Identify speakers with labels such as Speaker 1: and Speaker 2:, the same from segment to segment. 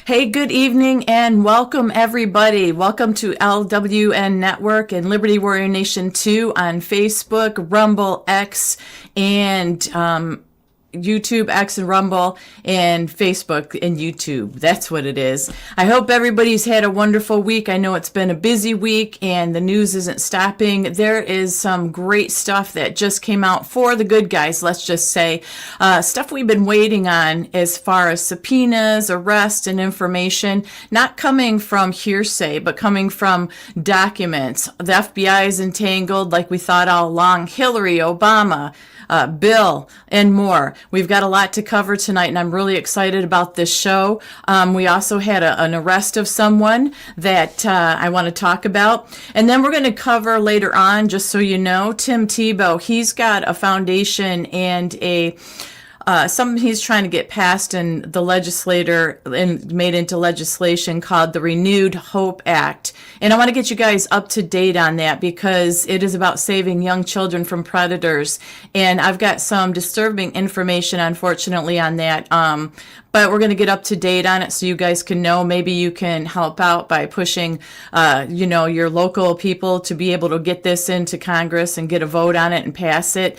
Speaker 1: Hey, good evening and welcome everybody. Welcome to LWN Network and Liberty Warrior Nation 2 on Facebook, Rumble, X, and YouTube, X, and Rumble, and Facebook and YouTube. That's what it is. I hope everybody's had a wonderful week. I know it's been a busy week and the news isn't stopping. There is some great stuff that just came out for the good guys, let's just say. Stuff we've been waiting on as far as subpoenas, arrest, and information, not coming from hearsay, but coming from documents. The FBI is entangled like we thought all along. Hillary, Obama, Bill, and more. We've got a lot to cover tonight, and I'm really excited about this show. We also had an arrest of someone that I want to talk about. And then we're going to cover later on, just so you know, Tim Tebow. He's got a foundation and something he's trying to get passed in the legislature and made into legislation called the Renewed Hope Act. And I want to get you guys up to date on that because it is about saving young children from predators. And I've got some disturbing information, unfortunately, on that. But we're going to get up to date on it so you guys can know. Maybe you can help out by pushing, your local people to be able to get this into Congress and get a vote on it and pass it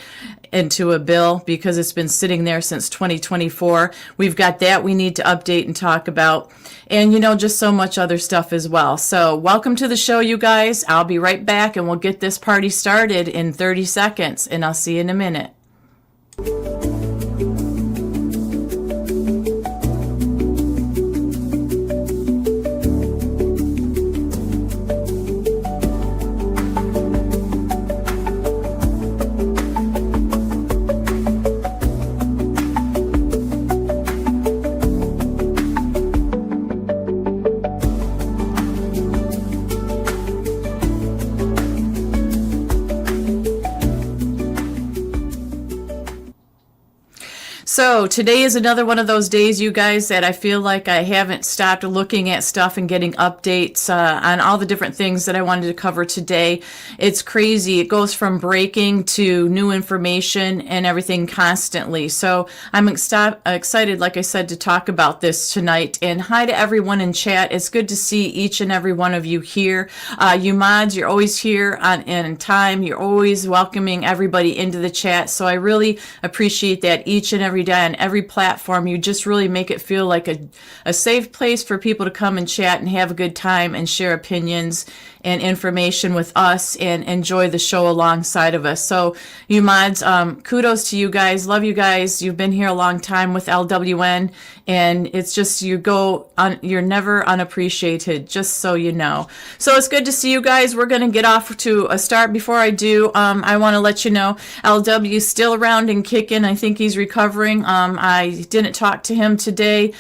Speaker 1: into a bill because it's been sitting there since 2024. We've got that we need to update and talk about. And, just so much other stuff as well. So welcome to the show, you guys. I'll be right back and we'll get this party started in 30 seconds. And I'll see you in a minute. So today is another one of those days, you guys, that I feel like I haven't stopped looking at stuff and getting updates on all the different things that I wanted to cover today. It's crazy. It goes from breaking to new information and everything constantly. So I'm excited, like I said, to talk about this tonight. And hi to everyone in chat. It's good to see each and every one of you here. You mods, you're always here on time. You're always welcoming everybody into the chat. So I really appreciate that each and every day on every platform. You just really make it feel like a safe place for people to come and chat and have a good time and share opinions and information with us and enjoy the show alongside of us. So you mods, kudos to you guys. Love you guys. You've been here a long time with LWN, and it's just you're never unappreciated, just so you know. So it's good to see you guys. We're going to get off to a start. Before I do, I want to let you know LW is still around and kicking. I think he's recovering. I didn't talk to him today.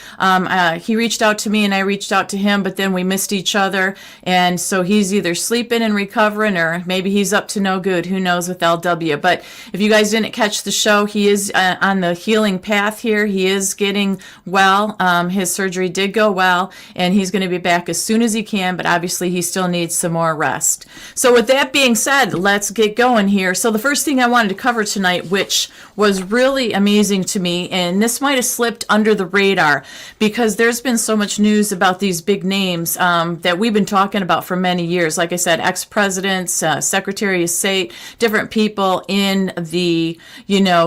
Speaker 1: He reached out to me and I reached out to him, but then we missed each other. And so he's either sleeping and recovering or maybe he's up to no good. Who knows with LW? But if you guys didn't catch the show, he is on the healing path here. He is getting well. His surgery did go well and he's going to be back as soon as he can, but obviously he still needs some more rest. So with that being said, let's get going here. So the first thing I wanted to cover tonight, which was really amazing to me, and this might have slipped under the radar because there's been so much news about these big names that we've been talking about for many years. Like I said, ex-presidents, Secretary of State, different people in the,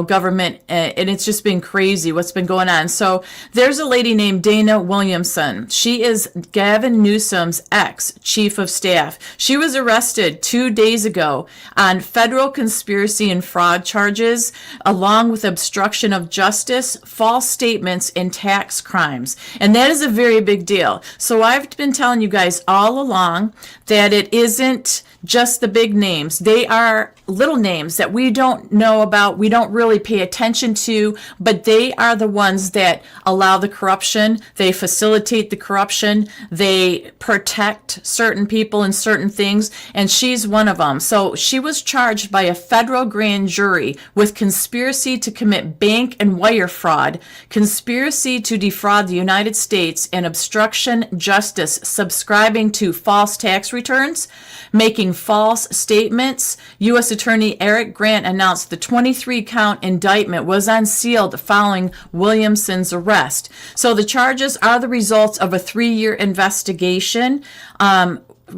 Speaker 1: government, and it's just been crazy what's been going on. So there's a lady named Dana Williamson. She is Gavin Newsom's ex-chief of staff. She was arrested 2 days ago on federal conspiracy and fraud charges, along with obstruction of justice, false statements, and tax crimes. And that is a very big deal. So I've been telling you guys all along that it isn't just the big names. They are little names that we don't know about, we don't really pay attention to, but they are the ones that allow the corruption, they facilitate the corruption, they protect certain people and certain things, and she's one of them. So she was charged by a federal grand jury with conspiracy to commit bank and and wire fraud, conspiracy to defraud the United States, and obstruction justice, subscribing to false tax returns, making false statements. U.S. Attorney Eric Grant announced the 23-count indictment was unsealed following Williamson's arrest. So the charges are the results of a 3-year investigation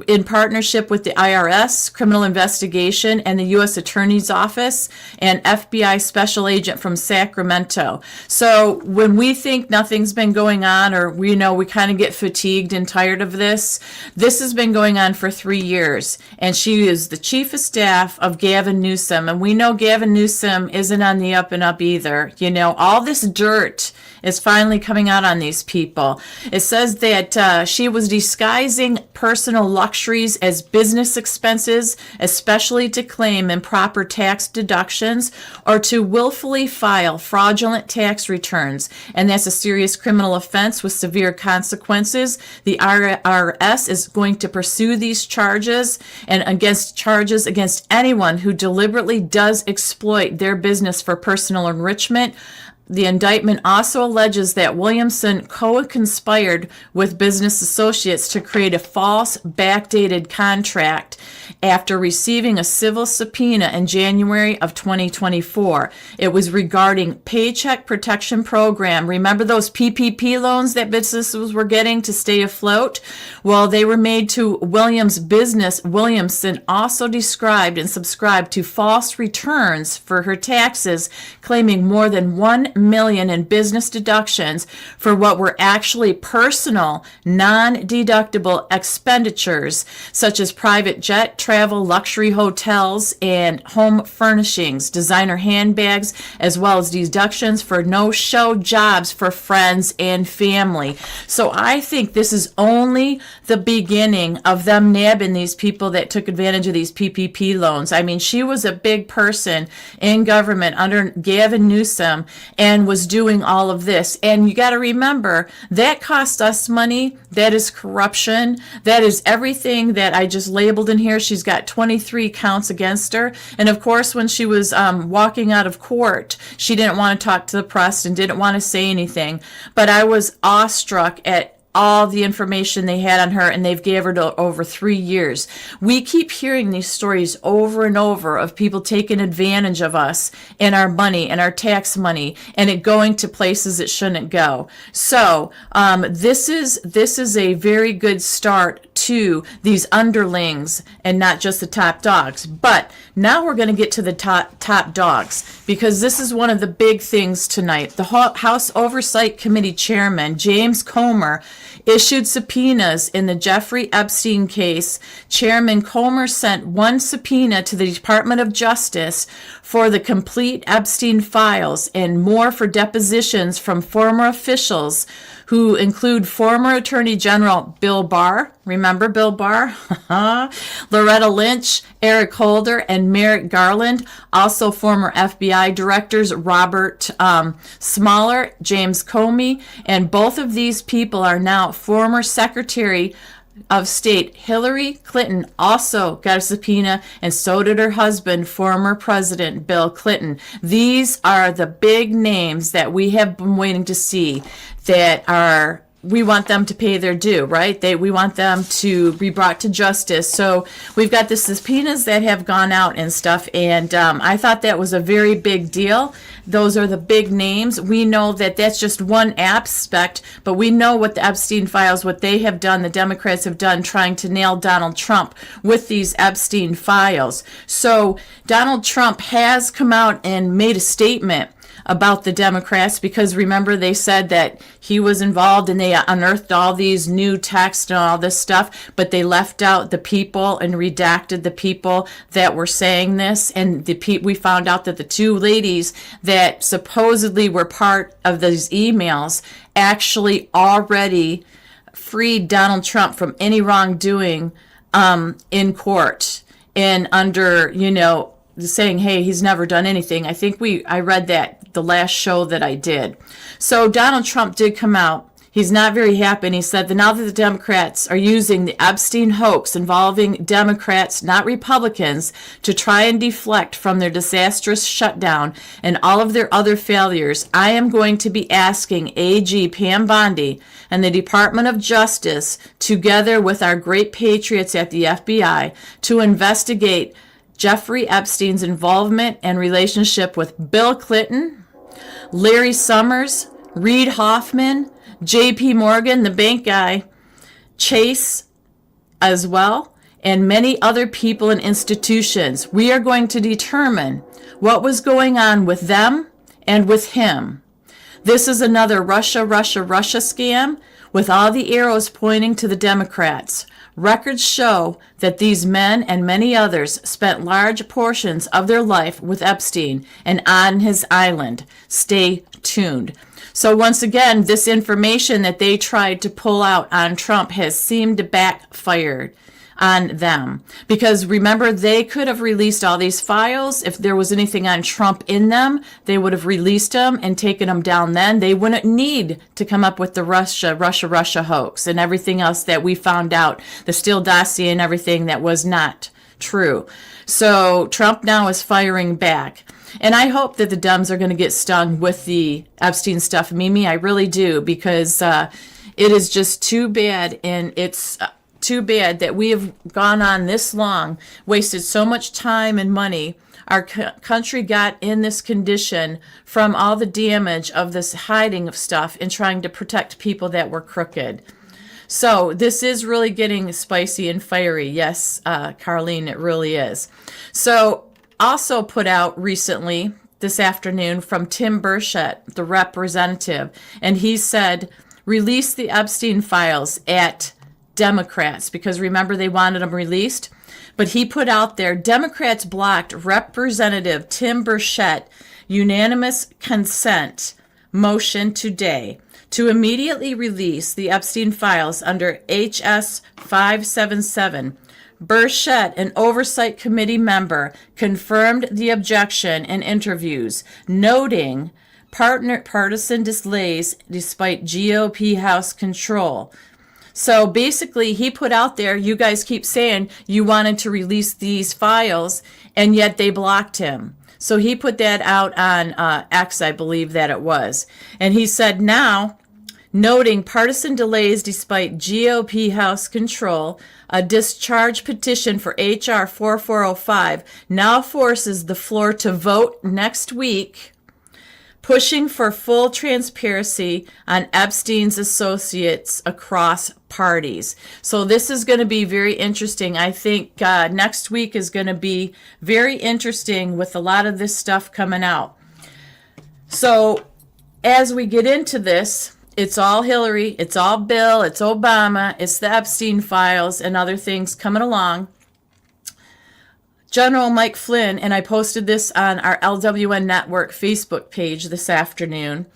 Speaker 1: in partnership with the IRS, Criminal Investigation, and the U.S. Attorney's Office, and FBI Special Agent from Sacramento. So when we think nothing's been going on, or we kind of get fatigued and tired of this has been going on for 3 years. And she is the chief of staff of Gavin Newsom. And we know Gavin Newsom isn't on the up and up either. All this dirt is finally coming out on these people. It says that she was disguising personal luxuries as business expenses, especially to claim improper tax deductions or to willfully file fraudulent tax returns. And that's a serious criminal offense with severe consequences. The IRS is going to pursue these charges and charges against anyone who deliberately does exploit their business for personal enrichment. The indictment also alleges that Williamson co-conspired with business associates to create a false backdated contract after receiving a civil subpoena in January of 2024. It was regarding Paycheck Protection Program. Remember those PPP loans that businesses were getting to stay afloat? Well, they were made to Williams' business. Williamson also described and subscribed to false returns for her taxes, claiming more than $1 million in business deductions for what were actually personal, non-deductible expenditures, such as private jet travel, luxury hotels, and home furnishings, designer handbags, as well as deductions for no-show jobs for friends and family. So I think this is only the beginning of them nabbing these people that took advantage of these PPP loans. I mean, she was a big person in government under Gavin Newsom and was doing all of this. And you got to remember, that cost us money. That is corruption. That is everything that I just labeled in here. She's got 23 counts against her. And of course, when she was walking out of court, she didn't want to talk to the press and didn't want to say anything. But I was awestruck at all the information they had on her, and they've gave her to over 3 years. We keep hearing these stories over and over of people taking advantage of us and our money and our tax money, and it going to places it shouldn't go. So this is a very good start to these underlings and not just the top dogs. But now we're going to get to the top dogs, because this is one of the big things tonight. The House Oversight Committee Chairman, James Comer, issued subpoenas in the Jeffrey Epstein case. Chairman Comer sent one subpoena to the Department of Justice for the complete Epstein files and more for depositions from former officials who include former Attorney General Bill Barr, remember Bill Barr? Loretta Lynch, Eric Holder, and Merrick Garland, also former FBI directors Robert Smaller, James Comey, and both of these people are now former Secretary of State. Hillary Clinton also got a subpoena, and so did her husband, former President Bill Clinton. These are the big names that we have been waiting to see, that are, we want them to pay their due, right? We want them to be brought to justice. So we've got the subpoenas that have gone out and stuff, and I thought that was a very big deal. Those are the big names. We know that that's just one aspect, but we know what the Epstein files, what they have done, the Democrats have done, trying to nail Donald Trump with these Epstein files. So Donald Trump has come out and made a statement about the Democrats, because remember, they said that he was involved and they unearthed all these new texts and all this stuff, but they left out the people and redacted the people that were saying this. And we found out that the two ladies that supposedly were part of those emails actually already freed Donald Trump from any wrongdoing in court, and under, saying, hey, he's never done anything. I think I read that the last show that I did. So Donald Trump did come out. He's not very happy, and he said that now that the Democrats are using the Epstein hoax involving Democrats, not Republicans, to try and deflect from their disastrous shutdown and all of their other failures, I am going to be asking AG Pam Bondi and the Department of Justice, together with our great patriots at the FBI, to investigate Jeffrey Epstein's involvement and relationship with Bill Clinton, Larry Summers, Reid Hoffman, J.P. Morgan, the bank guy, Chase as well, and many other people and institutions. We are going to determine what was going on with them and with him. This is another Russia scam with all the arrows pointing to the Democrats. Records show that these men and many others spent large portions of their life with Epstein and on his island. Stay tuned. So once again, this information that they tried to pull out on Trump has seemed to backfire on them. Because remember, they could have released all these files. If there was anything on Trump in them, they would have released them and taken them down then. They wouldn't need to come up with the Russia hoax and everything else that we found out, the Steele dossier and everything that was not true. So Trump now is firing back. And I hope that the Dems are going to get stung with the Epstein stuff, Mimi. I really do, because it is just too bad, and it's too bad that we have gone on this long, wasted so much time and money. Our country got in this condition from all the damage of this hiding of stuff and trying to protect people that were crooked. So this is really getting spicy and fiery. Yes, Carlene, it really is. So also put out recently this afternoon from Tim Burchett, the representative, and he said, release the Epstein files at Democrats, because remember they wanted them released. But he put out there, Democrats blocked Representative Tim Burchett unanimous consent motion today to immediately release the Epstein files under HS 577. Burchett, an oversight committee member, confirmed the objection in interviews, noting partisan delays despite GOP House control. So basically, he put out there, you guys keep saying you wanted to release these files, and yet they blocked him. So he put that out on X, I believe that it was. And he said now, noting partisan delays despite GOP House control, a discharge petition for H.R. 4405 now forces the floor to vote next week, pushing for full transparency on Epstein's associates across parties. So this is going to be very interesting. I think next week is going to be very interesting with a lot of this stuff coming out. So as we get into this, it's all Hillary, it's all Bill, it's Obama, it's the Epstein files and other things coming along. General Mike Flynn, and I posted this on our LWN Network Facebook page this afternoon,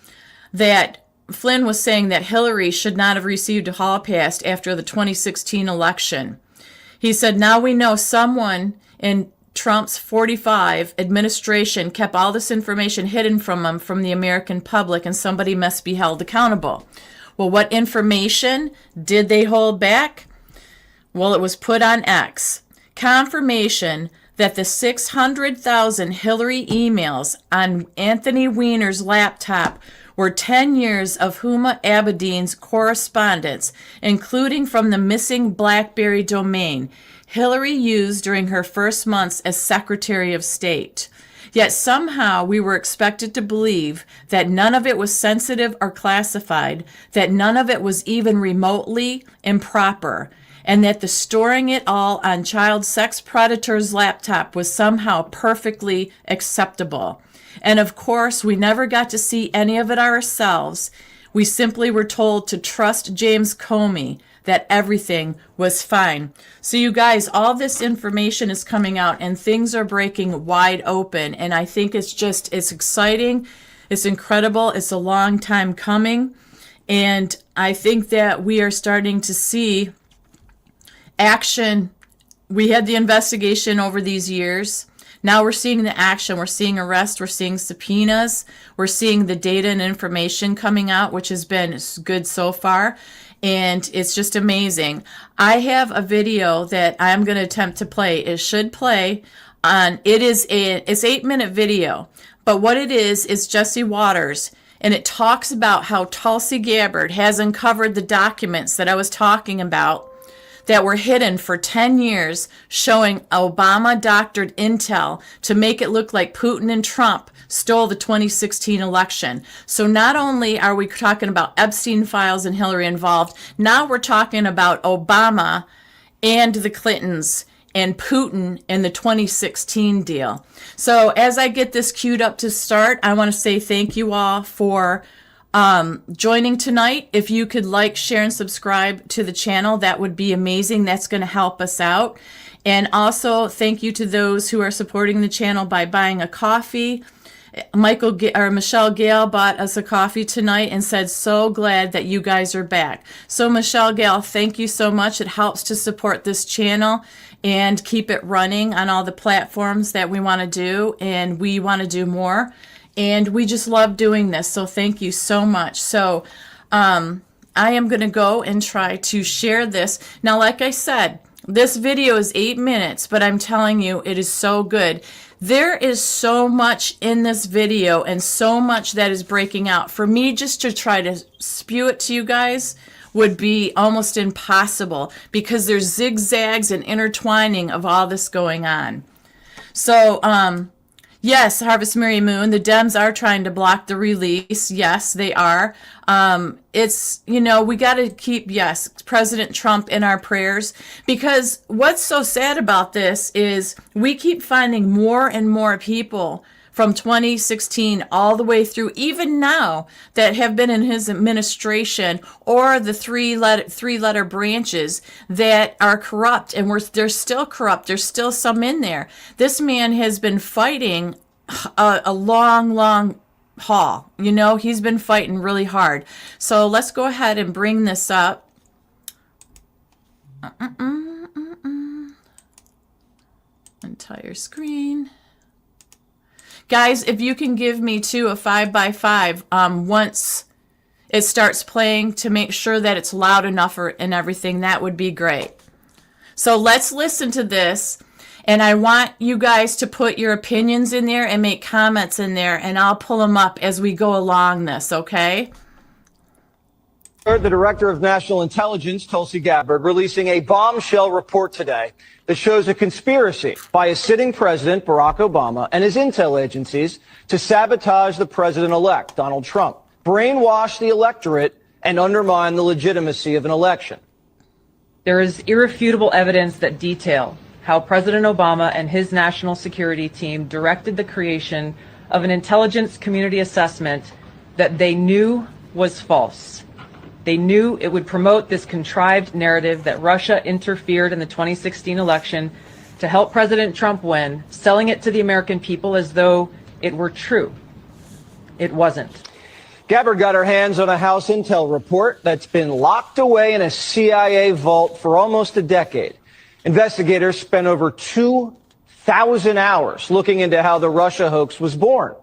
Speaker 1: that Flynn was saying that Hillary should not have received a hall pass after the 2016 election. He said, now we know someone in Trump's 45 administration kept all this information hidden from him, from the American public, and somebody must be held accountable. Well, what information did they hold back? Well, it was put on X. Confirmation that the 600,000 Hillary emails on Anthony Weiner's laptop were 10 years of Huma Abedin's correspondence, including from the missing BlackBerry domain Hillary used during her first months as Secretary of State. Yet somehow we were expected to believe that none of it was sensitive or classified, that none of it was even remotely improper, and that the storing it all on child sex predator's laptop was somehow perfectly acceptable. And of course, we never got to see any of it ourselves. We simply were told to trust James Comey, that everything was fine. So you guys, all this information is coming out and things are breaking wide open. And I think it's exciting. It's incredible. It's a long time coming. And I think that we are starting to see action. We had the investigation over these years. Now we're seeing the action. We're seeing arrests. We're seeing subpoenas. We're seeing the data and information coming out, which has been good so far. And it's just amazing. I have a video that I'm going to attempt to play. It should play on, it's 8-minute video. But what it is Jesse Waters. And it talks about how Tulsi Gabbard has uncovered the documents that I was talking about that were hidden for 10 years, showing Obama doctored intel to make it look like Putin and Trump stole the 2016 election. So not only are we talking about Epstein files and Hillary involved, now we're talking about Obama and the Clintons and Putin in the 2016 deal. So as I get this queued up to start, I want to say thank you all for joining tonight. If you could like, share, and subscribe to the channel, that would be amazing. That's going to help us out. And also thank you to those who are supporting the channel by buying a coffee. Michelle Gale bought us a coffee tonight and said, so glad that you guys are back. So Michelle Gale, thank you so much. It helps to support this channel and keep it running on all the platforms that we want to do, and we want to do more. And we just love doing this. So thank you so much. So I am going to go and try to share this. Now, like I said, this video is 8 minutes, but I'm telling you, it is so good. There is so much in this video and so much that is breaking out. For me just to try to spew it to you guys would be almost impossible because there's zigzags and intertwining of all this going on. So, yes, Harvest Mary Moon, the Dems are trying to block the release. Yes, they are. It's, we got to keep, yes, President Trump in our prayers, because what's so sad about this is we keep finding more and more people from 2016 all the way through, even now, that have been in his administration or the three-letter branches that are corrupt, and they're still corrupt. There's still some in there. This man has been fighting a long haul. He's been fighting really hard. So let's go ahead and bring this up. Entire screen. Guys, if you can give me too a 5x5 once it starts playing to make sure that it's loud enough and everything, that would be great. So let's listen to this, and I want you guys to put your opinions in there and make comments in there, and I'll pull them up as we go along this, okay?
Speaker 2: The Director of National Intelligence, Tulsi Gabbard, releasing a bombshell report today that shows a conspiracy by a sitting president, Barack Obama, and his intel agencies to sabotage the president-elect, Donald Trump, brainwash the electorate, and undermine the legitimacy of an election.
Speaker 3: There is irrefutable evidence that detail how President Obama and his national security team directed the creation of an intelligence community assessment that they knew was false. They knew it would promote this contrived narrative that Russia interfered in the 2016 election to help President Trump win, selling it to the American people as though it were true. It wasn't.
Speaker 2: Gabbard got her hands on a House intel report that's been locked away in a CIA vault for almost a decade. Investigators spent over 2,000 hours looking into how the Russia hoax was born,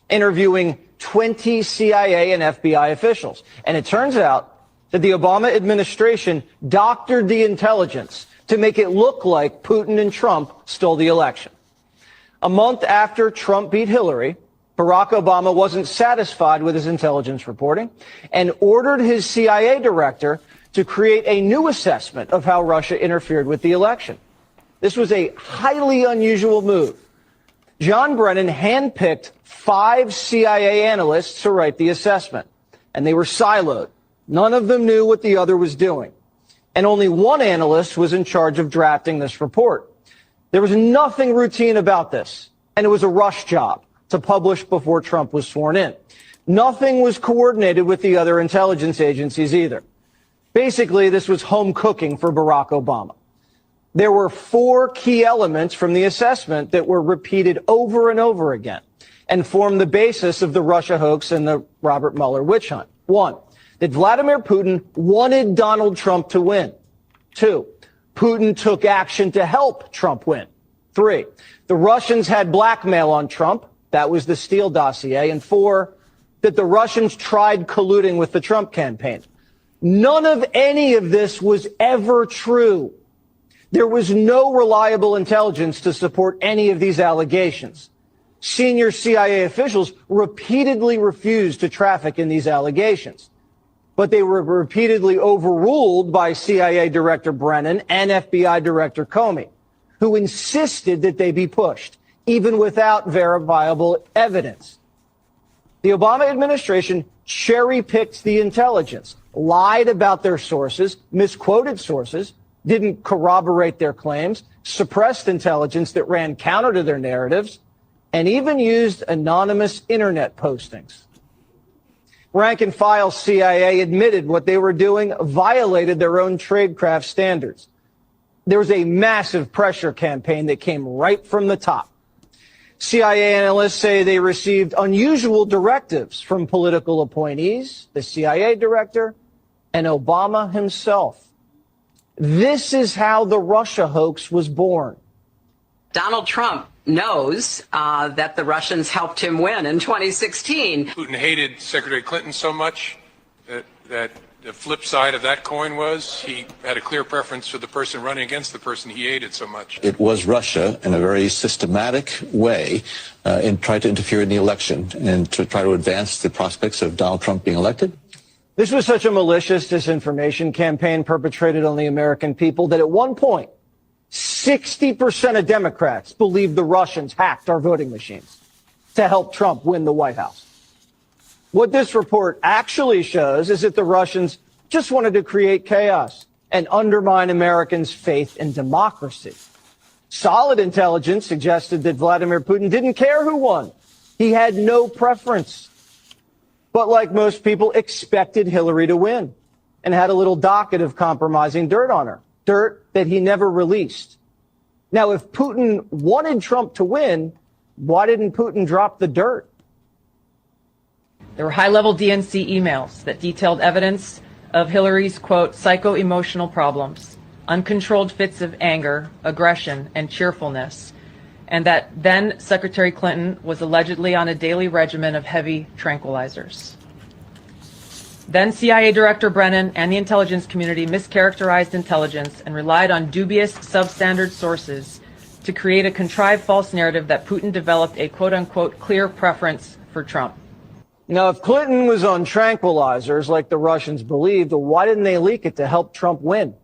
Speaker 2: interviewing 20 CIA and FBI officials. And it turns out that the Obama administration doctored the intelligence to make it look like Putin and Trump stole the election. A month after Trump beat Hillary, Barack Obama wasn't satisfied with his intelligence reporting and ordered his CIA director to create a new assessment of how Russia interfered with the election. This was a highly unusual move. John Brennan handpicked 5 CIA analysts to write the assessment, and they were siloed. None of them knew what the other was doing. And only one analyst was in charge of drafting this report. There was nothing routine about this, and it was a rush job to publish before Trump was sworn in. Nothing was coordinated with the other intelligence agencies either. Basically, this was home cooking for Barack Obama. There were 4 key elements from the assessment that were repeated over and over again and formed the basis of the Russia hoax and the Robert Mueller witch hunt. 1, that Vladimir Putin wanted Donald Trump to win. 2, Putin took action to help Trump win. 3, the Russians had blackmail on Trump. That was the Steele dossier. And 4, that the Russians tried colluding with the Trump campaign. None of any of this was ever true. There was no reliable intelligence to support any of these allegations. Senior CIA officials repeatedly refused to traffic in these allegations, but they were repeatedly overruled by CIA Director Brennan and FBI Director Comey, who insisted that they be pushed, even without verifiable evidence. The Obama administration cherry-picked the intelligence, lied about their sources, misquoted sources, didn't corroborate their claims, suppressed intelligence that ran counter to their narratives, and even used anonymous internet postings. Rank and file CIA admitted what they were doing violated their own tradecraft standards. There was a massive pressure campaign that came right from the top. CIA analysts say they received unusual directives from political appointees, the CIA director, and Obama himself. This is how the Russia hoax was born.
Speaker 4: Donald Trump knows that the Russians helped him win in 2016.
Speaker 5: Putin hated Secretary Clinton so much that the flip side of that coin was he had a clear preference for the person running against the person he hated so much.
Speaker 6: It was Russia in a very systematic way and tried to interfere in the election and to try to advance the prospects of Donald Trump being elected.
Speaker 2: This was such a malicious disinformation campaign perpetrated on the American people that at one point, 60% of Democrats believed the Russians hacked our voting machines to help Trump win the White House. What this report actually shows is that the Russians just wanted to create chaos and undermine Americans' faith in democracy. Solid intelligence suggested that Vladimir Putin didn't care who won. He had no preference. But like most people, expected Hillary to win and had a little docket of compromising dirt on her, dirt that he never released. Now, if Putin wanted Trump to win, why didn't Putin drop the dirt?
Speaker 3: There were high-level DNC emails that detailed evidence of Hillary's, quote, psycho-emotional problems, uncontrolled fits of anger, aggression, and cheerfulness, and that then Secretary Clinton was allegedly on a daily regimen of heavy tranquilizers. Then CIA Director Brennan and the intelligence community mischaracterized intelligence and relied on dubious substandard sources to create a contrived false narrative that Putin developed a quote-unquote clear preference for Trump.
Speaker 2: Now, if Clinton was on tranquilizers like the Russians believed, why didn't they leak it to help Trump win?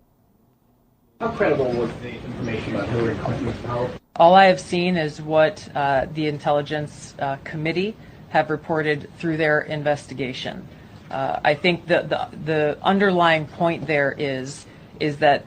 Speaker 7: How credible was the information about Hillary Clinton's power?
Speaker 3: All I have seen is what the Intelligence Committee have reported through their investigation. I think the underlying point there is that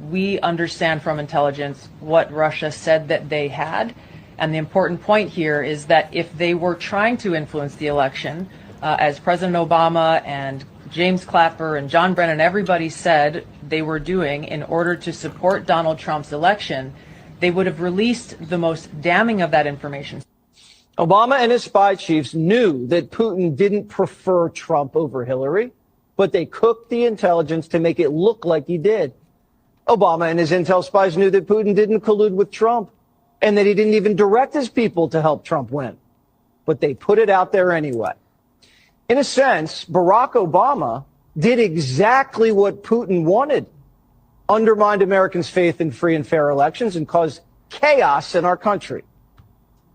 Speaker 3: we understand from intelligence what Russia said that they had. And the important point here is that if they were trying to influence the election, as President Obama and James Clapper and John Brennan, everybody said they were doing in order to support Donald Trump's election, they would have released the most damning of that information.
Speaker 2: Obama and his spy chiefs knew that Putin didn't prefer Trump over Hillary, but they cooked the intelligence to make it look like he did. Obama and his intel spies knew that Putin didn't collude with Trump and that he didn't even direct his people to help Trump win. But they put it out there anyway. In a sense, Barack Obama did exactly what Putin wanted, undermined Americans' faith in free and fair elections and caused chaos in our country.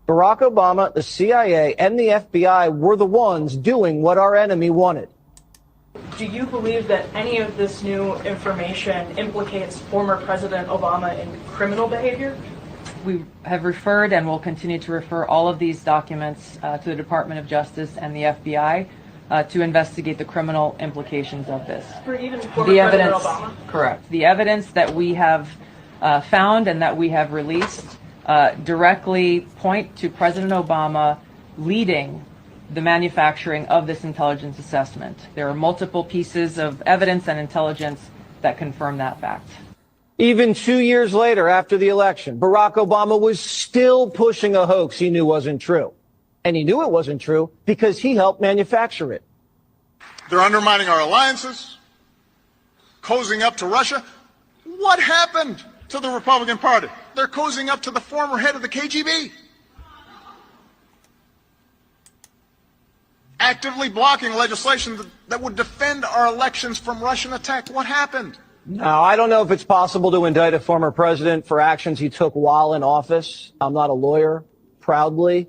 Speaker 2: Barack Obama, the CIA, and the FBI were the ones doing what our enemy wanted.
Speaker 8: Do you believe that any of this new information implicates former President Obama in criminal behavior?
Speaker 3: We have referred and will continue to refer all of these documents to the Department of Justice and the FBI to investigate the criminal implications of this.
Speaker 8: For even former President Obama?
Speaker 3: Correct. The evidence that we have found and that we have released directly point to President Obama leading the manufacturing of this intelligence assessment. There are multiple pieces of evidence and intelligence that confirm that fact.
Speaker 2: Even 2 years later, after the election, Barack Obama was still pushing a hoax he knew wasn't true. And he knew it wasn't true because he helped manufacture it.
Speaker 9: They're undermining our alliances, cozying up to Russia. What happened to to the Republican Party. They're cozying up to the former head of the KGB. Actively blocking legislation that would defend our elections from Russian attack. What happened?
Speaker 2: Now, I don't know if it's possible to indict a former president for actions he took while in office. I'm not a lawyer, proudly.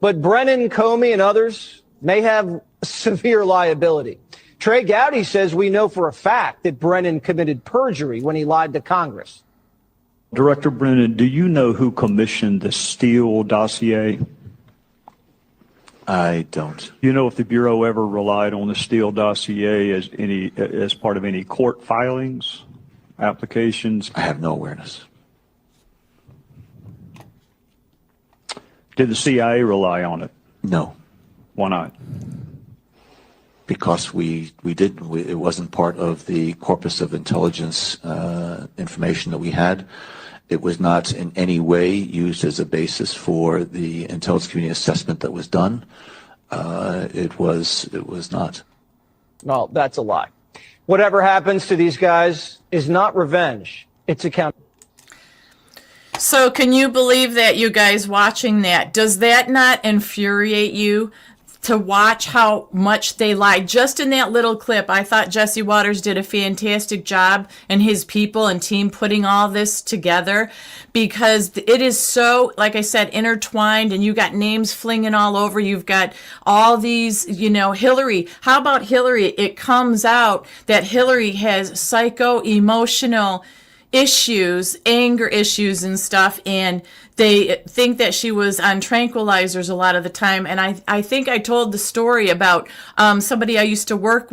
Speaker 2: But Brennan, Comey, and others may have severe liability. Trey Gowdy says we know for a fact that Brennan committed perjury when he lied to Congress.
Speaker 10: Director Brennan, do you know who commissioned the Steele dossier?
Speaker 6: I don't.
Speaker 10: You know if the Bureau ever relied on the Steele dossier as part of any court filings, applications?
Speaker 6: I have no awareness.
Speaker 10: Did the CIA rely on it?
Speaker 6: No.
Speaker 10: Why not?
Speaker 6: Because it wasn't part of the corpus of intelligence information that we had. It was not in any way used as a basis for the intelligence community assessment that was done. It was not.
Speaker 2: Well, that's a lie. Whatever happens to these guys is not revenge. It's accountability.
Speaker 1: So can you believe that, you guys watching that? Does that not infuriate you to watch how much they lied? Just in that little clip, I thought Jesse Waters did a fantastic job and his people and team putting all this together, because it is so, like I said, intertwined, and you got names flinging all over. You've got all these, Hillary. How about Hillary? It comes out that Hillary has psychoemotional issues, anger issues and stuff, and they think that she was on tranquilizers a lot of the time. And I think I told the story about somebody I used to work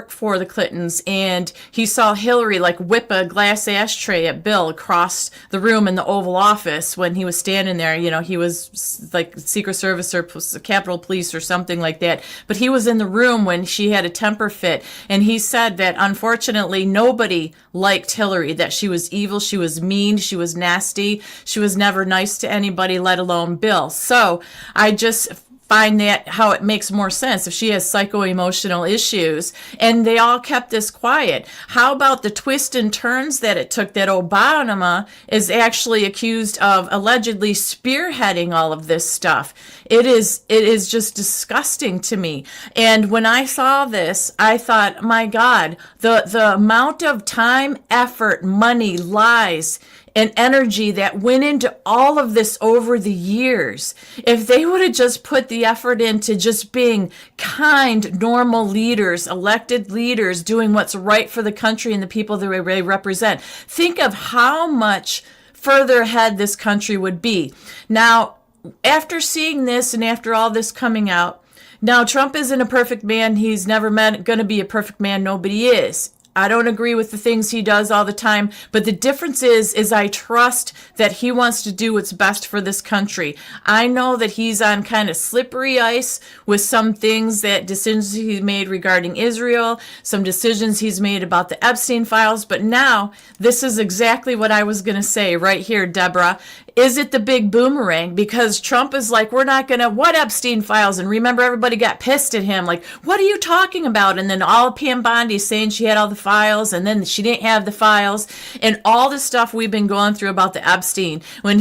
Speaker 1: for the Clintons, and he saw Hillary like whip a glass ashtray at Bill across the room in the Oval Office when he was standing there. He was like Secret Service or Capitol Police or something like that. But he was in the room when she had a temper fit, and he said that unfortunately nobody liked Hillary, that she was evil, she was mean, she was nasty, she was never nice to anybody, let alone Bill. So I just find that how it makes more sense if she has psychoemotional issues, and they all kept this quiet. How about the twists and turns that it took, that Obama is actually accused of allegedly spearheading all of this stuff? It is just disgusting to me. And when I saw this, I thought, my God, the amount of time, effort, money, lies, and energy that went into all of this over the years. If they would have just put the effort into just being kind, normal leaders, elected leaders, doing what's right for the country and the people that they represent, think of how much further ahead this country would be. Now, after seeing this and after all this coming out, now Trump isn't a perfect man. He's never going to be a perfect man. Nobody is. I don't agree with the things he does all the time, but the difference is I trust that he wants to do what's best for this country. I know that he's on kind of slippery ice with some things, that decisions he made regarding Israel, some decisions he's made about the Epstein files, but now this is exactly what I was going to say right here, Deborah. Is it the big boomerang? Because Trump is like, we're not going to, what Epstein files? And remember, everybody got pissed at him, like, what are you talking about? And then all Pam Bondi saying she had all the files, and then she didn't have the files, and all the stuff we've been going through about the Epstein. When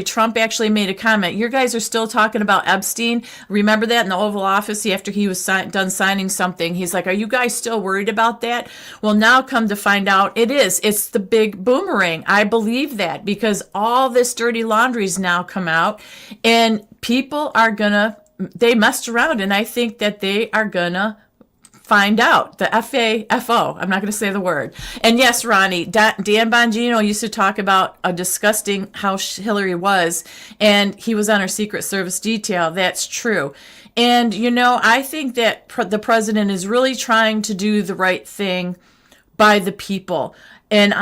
Speaker 1: Trump actually made a comment, you guys are still talking about Epstein. Remember that in the Oval Office after he was done signing something? He's like, are you guys still worried about that? Well, now come to find out, it's the big boomerang. I believe that, because all this dirty laundry's now come out, and people are they messed around, and I think that they are gonna find out. The FAFO, I'm not going to say the word. And yes, Ronnie, Dan Bongino used to talk about a disgusting how Hillary was, and he was on her Secret Service detail. That's true. And, I think that the president is really trying to do the right thing by the people. And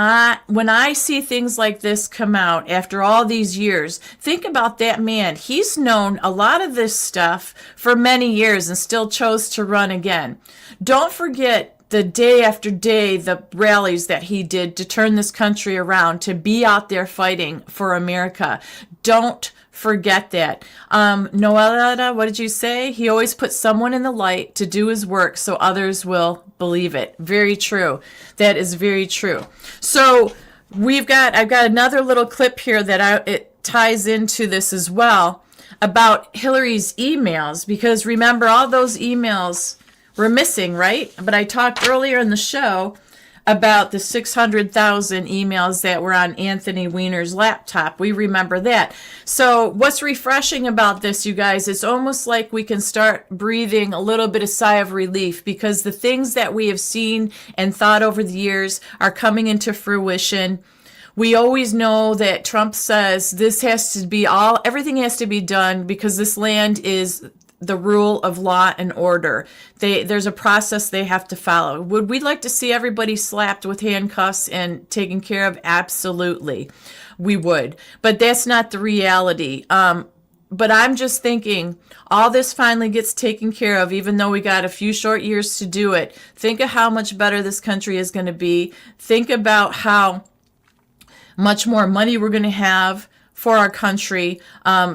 Speaker 1: when I see things like this come out after all these years, think about that man. He's known a lot of this stuff for many years and still chose to run again. Don't forget the day after day, the rallies that he did to turn this country around, to be out there fighting for America. Don't forget that. Noella, what did you say? He always puts someone in the light to do his work so others will believe it. Very true. That is very true. So I've got another little clip here that it ties into this as well about Hillary's emails, because remember, all those emails were missing, right? But I talked earlier in the show about the 600,000 emails that were on Anthony Weiner's laptop. We remember that. So what's refreshing about this, you guys, it's almost like we can start breathing a little bit of sigh of relief, because the things that we have seen and thought over the years are coming into fruition. We always know that Trump says this has to be everything has to be done because this land is the rule of law and order. There's a process they have to follow. Would we like to see everybody slapped with handcuffs and taken care of? Absolutely, we would. But that's not the reality. But I'm just thinking, all this finally gets taken care of, even though we got a few short years to do it. Think of how much better this country is going to be. Think about how much more money we're going to have for our country,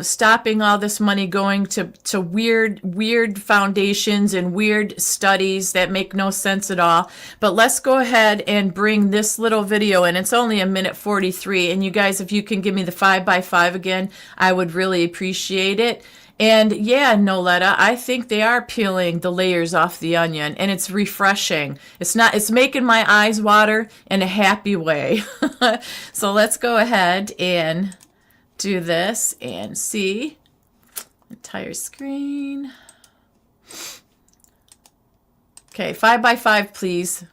Speaker 1: stopping all this money going to weird foundations and weird studies that make no sense at all. But let's go ahead and bring this little video in. It's only 1:43. And you guys, if you can give me the 5x5 again, I would really appreciate it. And yeah, Noletta, I think they are peeling the layers off the onion, and it's refreshing. It's making my eyes water in a happy way. So let's go ahead and do this and see entire screen. Okay, 5x5, please.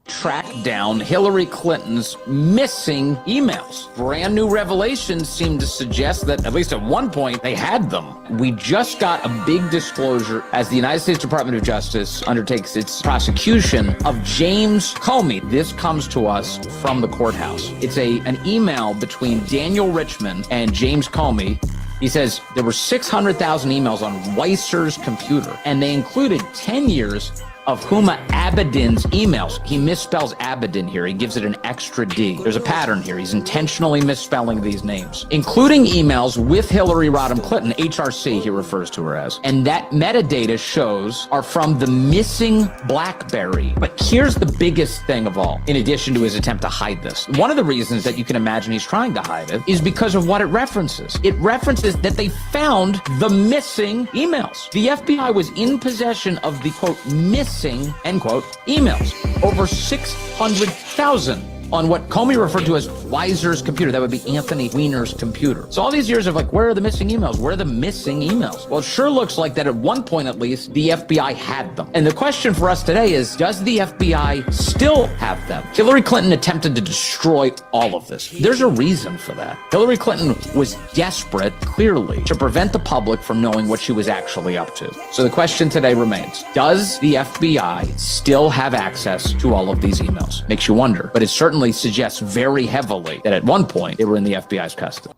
Speaker 11: Track down Hillary Clinton's missing emails. Brand new revelations seem to suggest that, at least at one point, they had them. We just got a big disclosure as the United States Department of Justice undertakes its prosecution of James Comey. This comes to us from the courthouse. It's an email between Daniel Richmond and James Comey. He says there were 600,000 emails on Weiser's computer, and they included 10 years of Huma Abedin's emails. He misspells Abedin here. He gives it an extra D. There's a pattern here. He's intentionally misspelling these names, including emails with Hillary Rodham Clinton, HRC he refers to her as. And that metadata shows are from the missing BlackBerry. But here's the biggest thing of all, in addition to his attempt to hide this. One of the reasons that you can imagine he's trying to hide it is because of what it references. It references that they found the missing emails. The FBI was in possession of the, quote, missing, end quote, emails. Over 600,000 on what Comey referred to as Weiser's computer. That would be Anthony Weiner's computer. So all these years of like, where are the missing emails? Where are the missing emails? Well, it sure looks like that at one point at least, the FBI had them. And the question for us today is, does the FBI still have them? Hillary Clinton attempted to destroy all of this. There's a reason for that. Hillary Clinton was desperate, clearly, to prevent the public from knowing what she was actually up to. So the question today remains, does the FBI still have access to all of these emails? Makes you wonder, but it certainly suggests very heavily that at one point they were in the FBI's custody.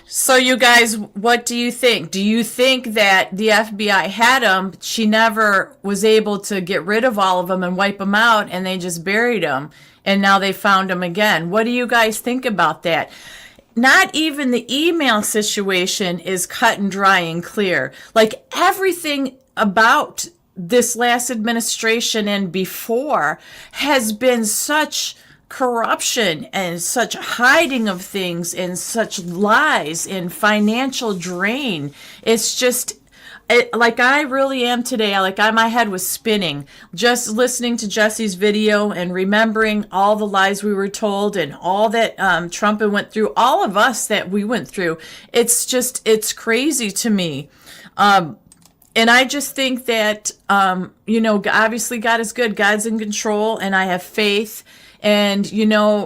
Speaker 1: So you guys, what do you think? Do you think that the FBI had them, she never was able to get rid of all of them and wipe them out, and they just buried them, and now they found them again? What do you guys think about that? Not even the email situation is cut and dry and clear. Like, everything about this last administration and before has been such corruption and such hiding of things and such lies and financial drain. It's just like I really am today. My head was spinning just listening to Jesse's video and remembering all the lies we were told and all that Trump went through, all of us that we went through. It's crazy to me. And I just think that, obviously God is good. God's in control, and I have faith. And,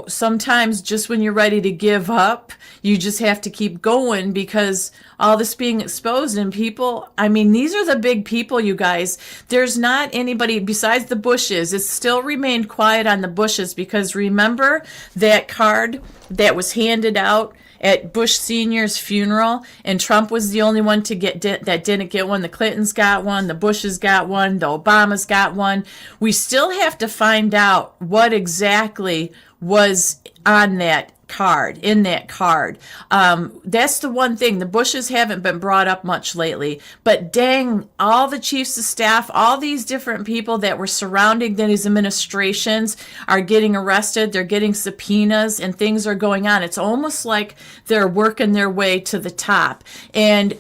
Speaker 1: sometimes just when you're ready to give up, you just have to keep going, because all this being exposed and people, these are the big people, you guys. There's not anybody besides the Bushes. It's still remained quiet on the Bushes, because remember that card that was handed out at Bush Sr.'s funeral, and Trump was the only one that didn't get one. The Clintons got one, the Bushes got one, the Obamas got one. We still have to find out what exactly was on that card, in that card. That's the one thing. The Bushes haven't been brought up much lately, but dang, all the chiefs of staff, all these different people that were surrounding these administrations are getting arrested. They're getting subpoenas and things are going on. It's almost like they're working their way to the top. And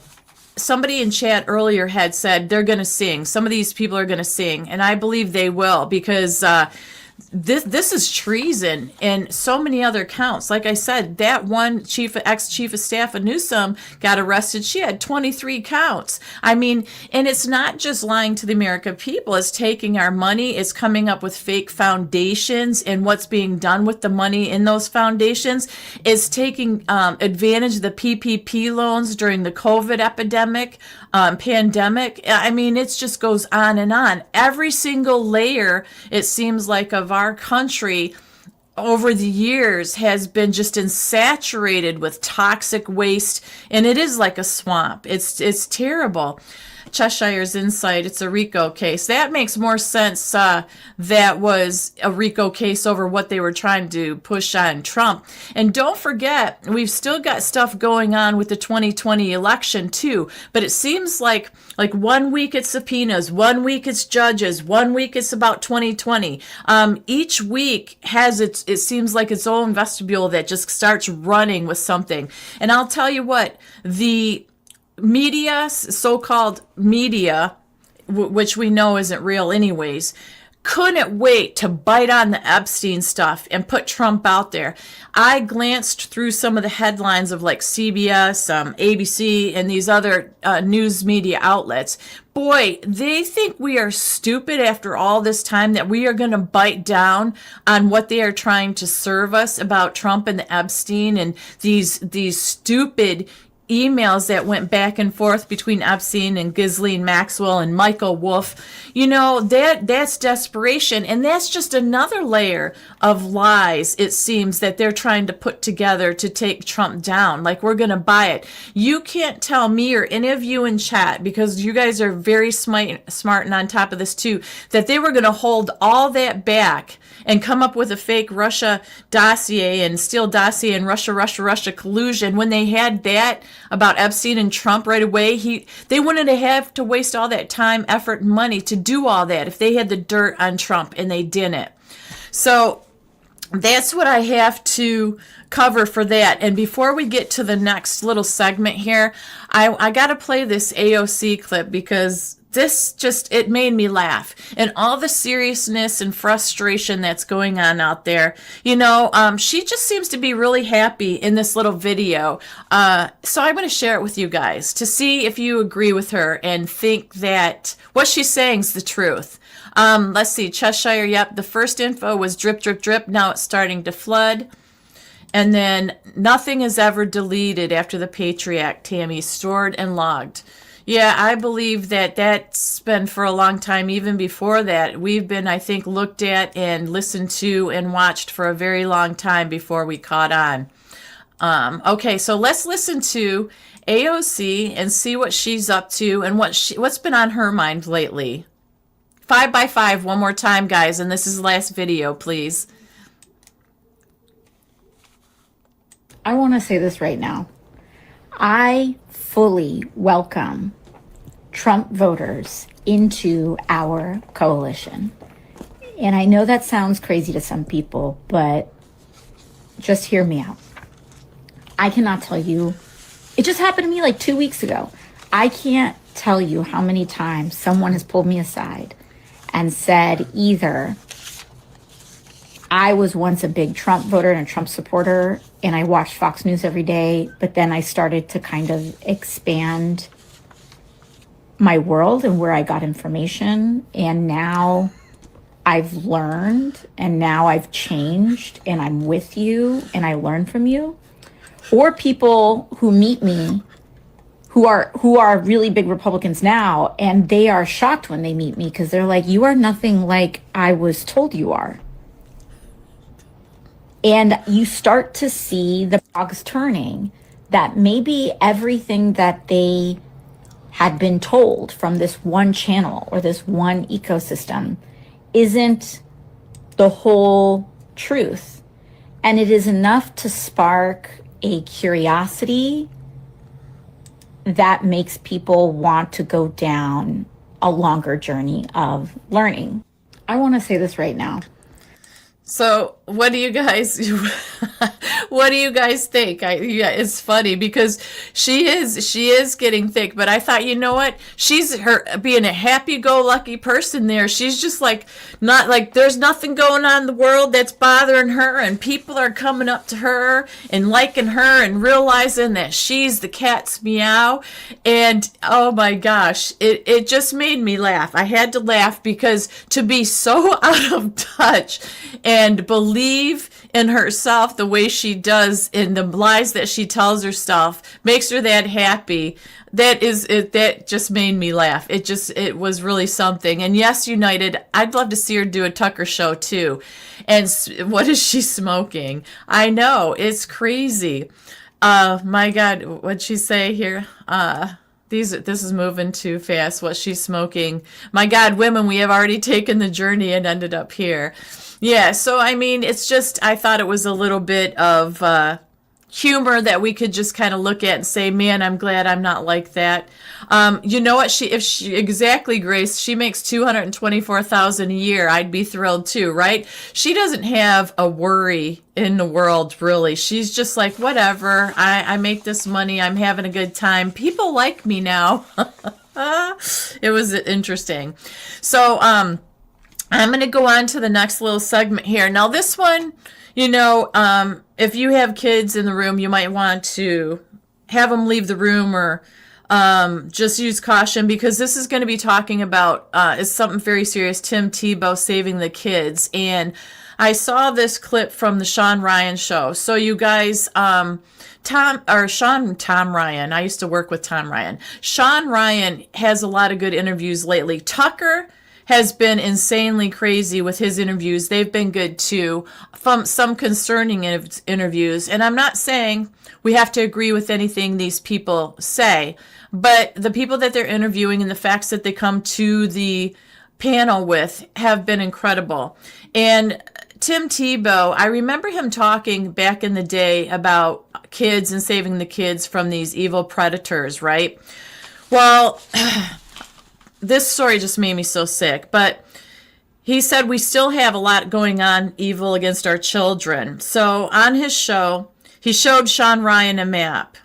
Speaker 1: somebody in chat earlier had said they're going to sing. Some of these people are going to sing, and I believe they will, because this is treason and so many other counts. Like I said, that one ex-chief of staff of Newsom got arrested. She had 23 counts. I mean, and it's not just lying to the American people. It's taking our money. It's coming up with fake foundations, and what's being done with the money in those foundations is taking advantage of the PPP loans during the COVID pandemic. I mean, it just goes on and on. Every single layer, it seems like, of our country over the years has been just saturated with toxic waste, and it is like a swamp. It's terrible. Cheshire's Insight, it's a RICO case. That makes more sense. That was a RICO case over what they were trying to push on Trump. And don't forget, we've still got stuff going on with the 2020 election too. But it seems like 1 week it's subpoenas, 1 week it's judges, 1 week it's about 2020. Each week has it seems like its own vestibule that just starts running with something. And I'll tell you what, the media, so-called media, which we know isn't real anyways, couldn't wait to bite on the Epstein stuff and put Trump out there. I glanced through some of the headlines of like CBS, ABC, and these other news media outlets. Boy, they think we are stupid after all this time that we are going to bite down on what they are trying to serve us about Trump and the Epstein and these stupid emails that went back and forth between Epstein and Ghislaine Maxwell and Michael Wolff. You know, that's desperation, and that's just another layer of lies, it seems, that they're trying to put together to take Trump down. Like, we're going to buy it. You can't tell me or any of you in chat, because you guys are very smart and on top of this too, that they were going to hold all that back and come up with a fake Russia dossier and Steele dossier and Russia collusion when they had that about Epstein and Trump right away. They wouldn't have to waste all that time, effort, and money to do all that if they had the dirt on Trump, and they didn't. So that's what I have to cover for that. And before we get to the next little segment here, I got to play this AOC clip, because it made me laugh. And all the seriousness and frustration that's going on out there. You know, she just seems to be really happy in this little video. So I'm going to share it with you guys to see if you agree with her and think that what she's saying is the truth. Let's see, Cheshire, yep, the first info was drip, drip, drip. Now it's starting to flood. And then nothing is ever deleted after the Patriot Act, Tammy, stored and logged. Yeah, I believe that's been for a long time. Even before that, we've been, I think, looked at and listened to and watched for a very long time before we caught on. Okay, so let's listen to AOC and see what she's up to and what's been on her mind lately. 5x5 one more time, guys, and this is the last video, please.
Speaker 12: I want to say this right now. I fully welcome Trump voters into our coalition. And I know that sounds crazy to some people, but just hear me out. I cannot tell you, it just happened to me like 2 weeks ago. I can't tell you how many times someone has pulled me aside and said either I was once a big Trump voter and a Trump supporter, and I watched Fox News every day, but then I started to kind of expand my world and where I got information, and now I've learned, and now I've changed, and I'm with you, and I learn from you. Or people who meet me who are really big Republicans now, and they are shocked when they meet me because they're like, you are nothing like I was told you are. And you start to see the cogs turning, that maybe everything that they had been told from this one channel or this one ecosystem isn't the whole truth. And it is enough to spark a curiosity that makes people want to go down a longer journey of learning. I want to say this right now.
Speaker 1: So what do you guys think? Yeah, it's funny because she is getting thick, but I thought, you know what? She's her being a happy-go-lucky person there. She's just like, not like there's nothing going on in the world that's bothering her, and people are coming up to her and liking her and realizing that she's the cat's meow. And oh my gosh, it just made me laugh. I had to laugh because to be so out of touch and believe in herself the way she does in the lies that she tells herself makes her that happy. That just made me laugh. It was really something. And yes, United, I'd love to see her do a Tucker show too. And what is she smoking? I know, it's crazy. My God, what'd she say here? This is moving too fast. What she's smoking. My God, women, we have already taken the journey and ended up here. Yeah, so I mean, it's just, I thought it was a little bit of humor that we could just kind of look at and say, man, I'm glad I'm not like that. You know what? Exactly, Grace, she makes $224,000 a year. I'd be thrilled too, right? She doesn't have a worry in the world, really. She's just like, whatever. I make this money. I'm having a good time. People like me now. It was interesting. So, I'm going to go on to the next little segment here. Now, this one, you know, if you have kids in the room, you might want to have them leave the room or just use caution because this is going to be talking about is something very serious. Tim Tebow saving the kids. And I saw this clip from the Sean Ryan show. So you guys, Tom Ryan, I used to work with Tom Ryan. Sean Ryan has a lot of good interviews lately. Tucker has been insanely crazy with his interviews. They've been good too, from some concerning interviews. And I'm not saying we have to agree with anything these people say, but the people that they're interviewing and the facts that they come to the panel with have been incredible. And Tim Tebow, I remember him talking back in the day about kids and saving the kids from these evil predators, right? Well, this story just made me so sick, but he said we still have a lot going on evil against our children. So on his show, he showed Sean Ryan a map.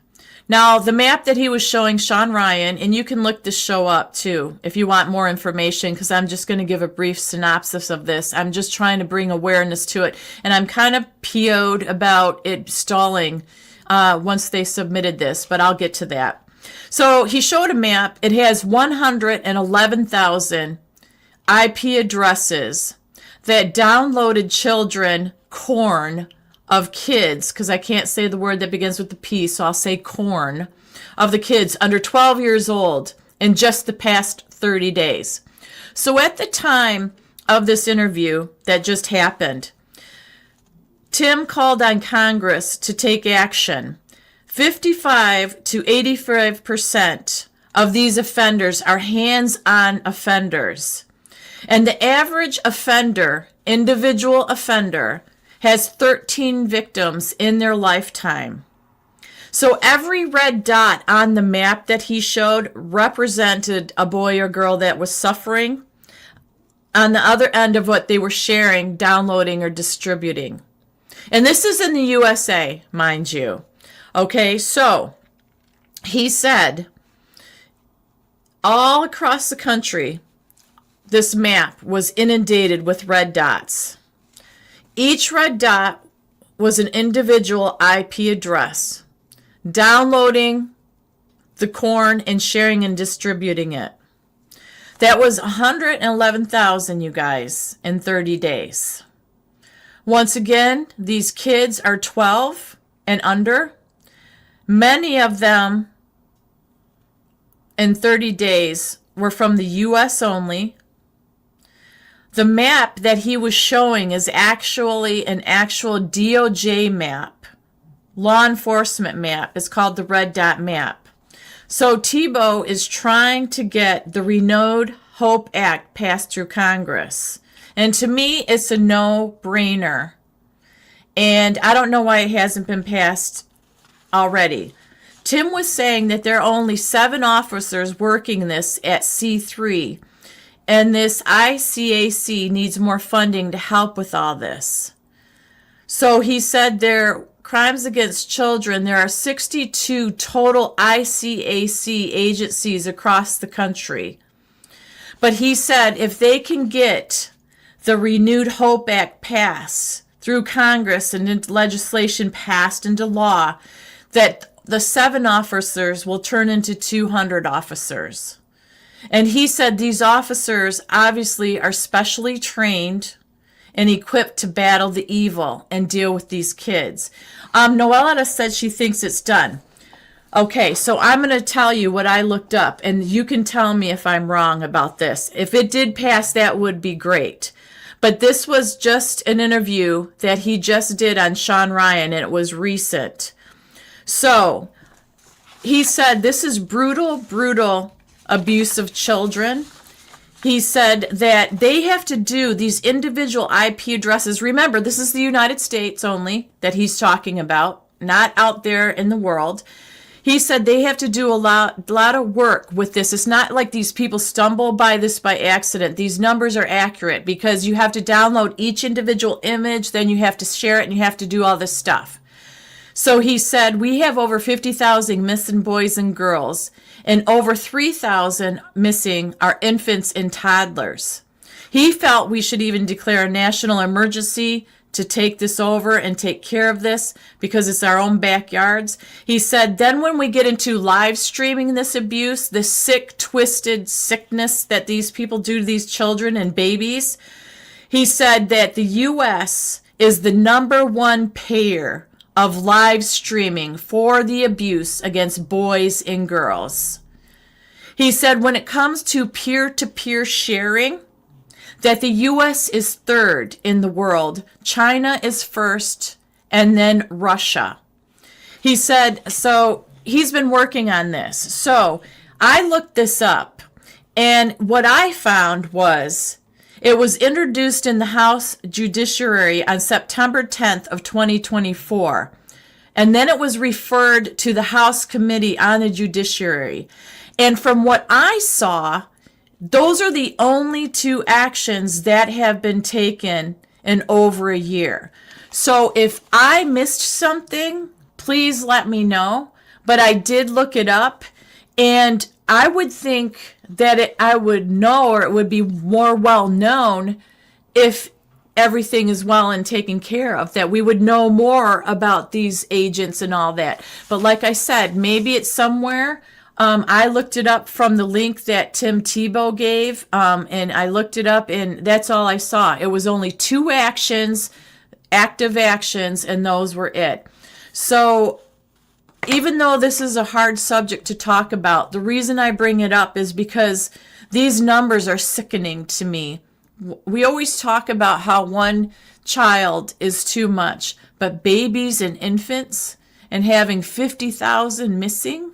Speaker 1: Now, the map that he was showing Sean Ryan, and you can look this show up too if you want more information, because I'm just going to give a brief synopsis of this. I'm just trying to bring awareness to it, and I'm kind of PO'd about it stalling once they submitted this, but I'll get to that. So he showed a map. It has 111,000 IP addresses that downloaded children corn of kids, because I can't say the word that begins with the P, so I'll say corn, of the kids under 12 years old in just the past 30 days. So at the time of this interview that just happened, Tim called on Congress to take action. 55 to 85% of these offenders are hands-on offenders. And the average offender, individual offender, has 13 victims in their lifetime. So every red dot on the map that he showed represented a boy or girl that was suffering on the other end of what they were sharing, downloading, or distributing. And this is in the USA, mind you. Okay, so he said all across the country, this map was inundated with red dots. Each red dot was an individual IP address, downloading the corn and sharing and distributing it. That was 111,000, you guys, in 30 days. Once again, these kids are 12 and under. Many of them in 30 days were from the U.S. only. The map that he was showing is actually an actual DOJ map, law enforcement map. It's called the Red Dot Map. So Tebow is trying to get the Renewed Hope Act passed through Congress. And to me, it's a no-brainer. And I don't know why it hasn't been passed already. Tim was saying that there are only 7 officers working this at C3, and this ICAC needs more funding to help with all this. So he said there crimes against children, there are 62 total ICAC agencies across the country. But he said if they can get the Renewed Hope Act passed through Congress and into legislation passed into law, that the 7 officers will turn into 200 officers. And he said these officers obviously are specially trained and equipped to battle the evil and deal with these kids. Noella said she thinks it's done. Okay, so I'm going to tell you what I looked up, and you can tell me if I'm wrong about this. If it did pass, that would be great. But this was just an interview that he just did on Sean Ryan, and it was recent. So he said this is brutal, brutal abuse of children. He said that they have to do these individual IP addresses. Remember, this is the United States only that he's talking about, not out there in the world. He said they have to do a lot of work with this. It's not like these people stumble by this by accident. These numbers are accurate because you have to download each individual image, then you have to share it, and you have to do all this stuff. So he said, we have over 50,000 missing boys and girls, and over 3,000 missing are infants and toddlers. He felt we should even declare a national emergency to take this over and take care of this because it's our own backyards. He said, then when we get into live streaming this abuse, the sick, twisted sickness that these people do to these children and babies, he said that the U.S. is the #1 payer of live streaming for the abuse against boys and girls. He said when it comes to peer-to-peer sharing, that the U.S. is 3rd in the world, China is 1st, and then Russia. He said, so he's been working on this. So I looked this up, and what I found was it was introduced in the House Judiciary on September 10th of 2024, and then it was referred to the House Committee on the Judiciary. And from what I saw, those are the only 2 actions that have been taken in over a year. So if I missed something, please let me know. But I did look it up, and I would think that I would know, or it would be more well known if everything is well and taken care of, that we would know more about these agents and all that. But like I said, maybe it's somewhere. I looked it up from the link that Tim Tebow gave, and I looked it up, and that's all I saw. It was only 2 actions, active actions, and those were it. So even though this is a hard subject to talk about, the reason I bring it up is because these numbers are sickening to me. We always talk about how 1 child is too much, but babies and infants, and having 50,000 missing,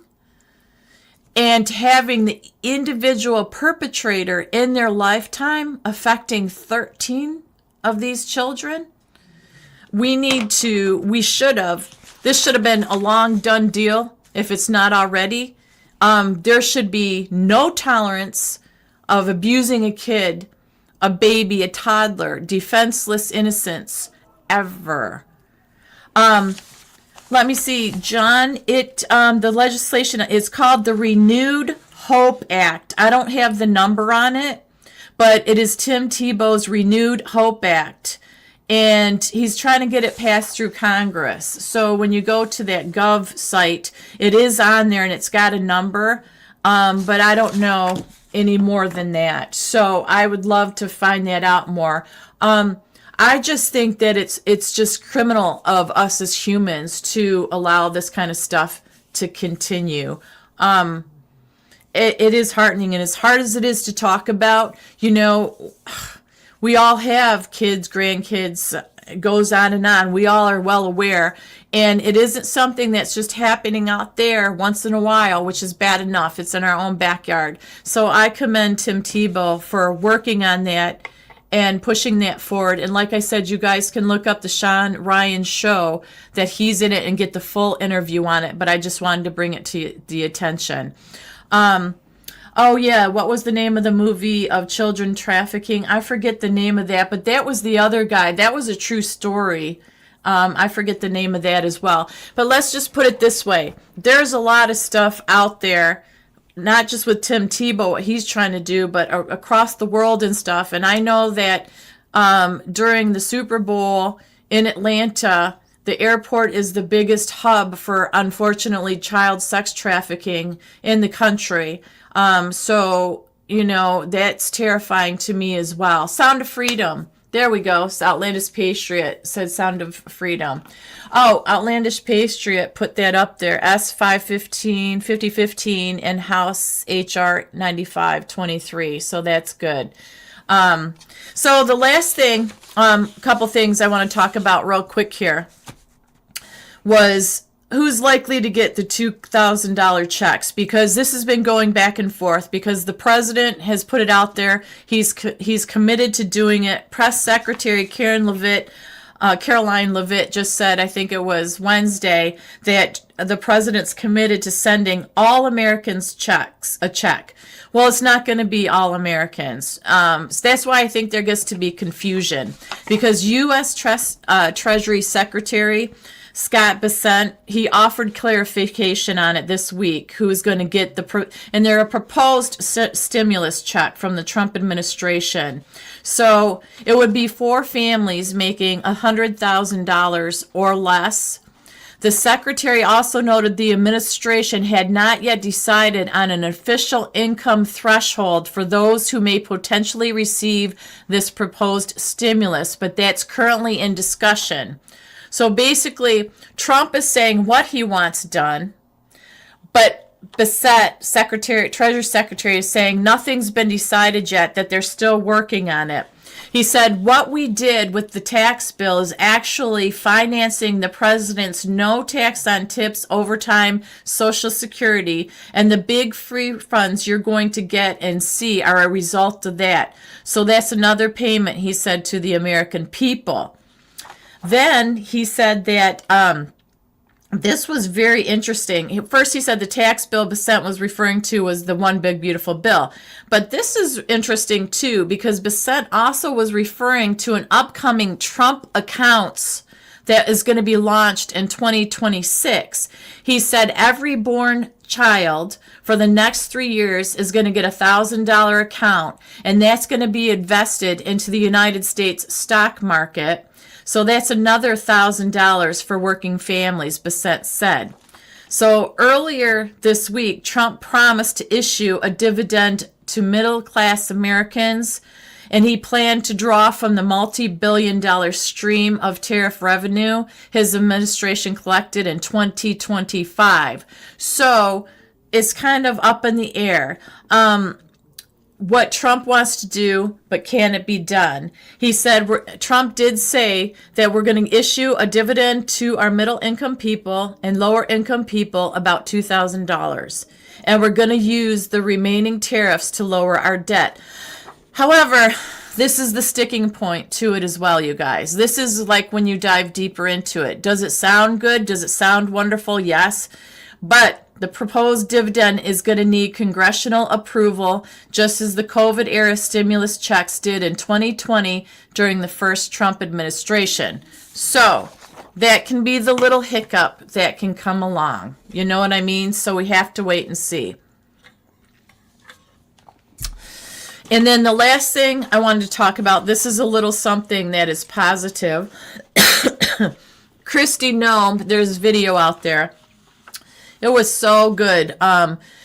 Speaker 1: and having the individual perpetrator in their lifetime affecting 13 of these children, this should have been a long done deal if it's not already. There should be no tolerance of abusing a kid, a baby, a toddler, defenseless innocents, ever. Let me see, John, the legislation is called the Renewed Hope Act. I don't have the number on it, but it is Tim Tebow's Renewed Hope Act. And he's trying to get it passed through Congress. So when you go to that Gov site, it is on there and it's got a number, but I don't know any more than that. So I would love to find that out more. I just think that it's just criminal of us as humans to allow this kind of stuff to continue. It is heartening, and as hard as it is to talk about, we all have kids, grandkids, it goes on and on. We all are well aware, and it isn't something that's just happening out there once in a while, which is bad enough. It's in our own backyard. So I commend Tim Tebow for working on that and pushing that forward. And like I said, you guys can look up the Sean Ryan show that he's in it and get the full interview on it. But I just wanted to bring it to the attention. Oh yeah, what was the name of the movie of children trafficking? I forget the name of that, but that was the other guy. That was a true story. I forget the name of that as well. But let's just put it this way. There's a lot of stuff out there, not just with Tim Tebow, what he's trying to do, but across the world and stuff. And I know that during the Super Bowl in Atlanta, the airport is the biggest hub for, unfortunately, child sex trafficking in the country. So, you know, that's terrifying to me as well. Sound of Freedom. There we go. Outlandish Patriot said Sound of Freedom. Oh, Outlandish Patriot put that up there. S515, 5015 and House HR 9523. So that's good. So the last thing, couple things I want to talk about real quick here was who's likely to get the $2,000 checks, because this has been going back and forth because the president has put it out there. He's committed to doing it. Press Secretary Caroline Levitt just said, I think it was Wednesday, that the president's committed to sending all Americans a check. Well, it's not going to be all Americans. So that's why I think there gets to be confusion, because U.S. Treasury Secretary Scott Bessent, he offered clarification on it this week, who is going to get and they're a proposed stimulus check from the Trump administration. So it would be for families making $100,000 or less. The secretary also noted the administration had not yet decided on an official income threshold for those who may potentially receive this proposed stimulus, but that's currently in discussion. So basically, Trump is saying what he wants done, but Bessent, Treasury Secretary, is saying nothing's been decided yet, that they're still working on it. He said, what we did with the tax bill is actually financing the president's no tax on tips, overtime, Social Security, and the big free funds you're going to get and see are a result of that. So that's another payment, he said, to the American people. Then he said that this was very interesting. First, he said the tax bill Bessent was referring to was the One Big Beautiful Bill. But this is interesting, too, because Bessent also was referring to an upcoming Trump accounts that is going to be launched in 2026. He said every born child for the next 3 years is going to get a $1,000 account, and that's going to be invested into the United States stock market. So that's another $1,000 for working families, Bessent said. So earlier this week, Trump promised to issue a dividend to middle-class Americans, and he planned to draw from the multi-billion-dollar stream of tariff revenue his administration collected in 2025. So it's kind of up in the air. What Trump wants to do, but can it be done? He said, Trump did say that we're going to issue a dividend to our middle income people and lower income people about $2,000. And we're going to use the remaining tariffs to lower our debt. However, this is the sticking point to it as well, you guys. This is like when you dive deeper into it. Does it sound good? Does it sound wonderful? Yes. But the proposed dividend is going to need congressional approval, just as the COVID-era stimulus checks did in 2020 during the first Trump administration. So that can be the little hiccup that can come along. You know what I mean? So we have to wait and see. And then the last thing I wanted to talk about, this is a little something that is positive. Kristi Noem, there's a video out there. It was so good.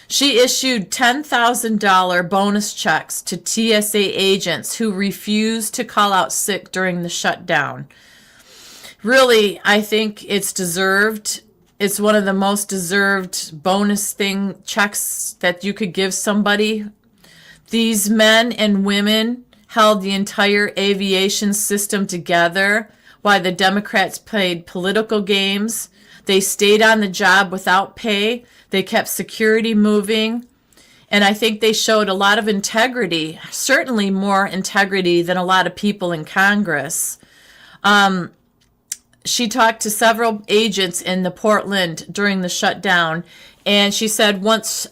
Speaker 1: She issued $10,000 bonus checks to TSA agents who refused to call out sick during the shutdown. Really, I think it's deserved. It's one of the most deserved bonus checks that you could give somebody. These men and women held the entire aviation system together while the Democrats played political games. They stayed on the job without pay. They kept security moving. And I think they showed a lot of integrity, certainly more integrity than a lot of people in Congress. She talked to several agents in the Portland during the shutdown, and she said once,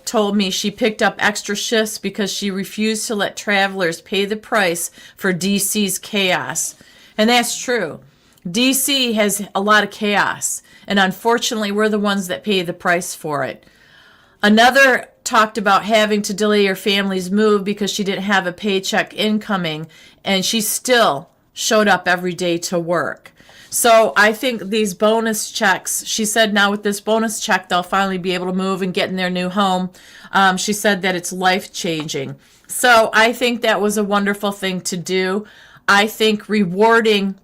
Speaker 1: told me she picked up extra shifts because she refused to let travelers pay the price for DC's chaos. And that's true. DC has a lot of chaos, and unfortunately, we're the ones that pay the price for it. Another talked about having to delay her family's move because she didn't have a paycheck incoming, and she still showed up every day to work. So I think these bonus checks, she said now with this bonus check, they'll finally be able to move and get in their new home. She said that it's life-changing. So I think that was a wonderful thing to do. I think rewarding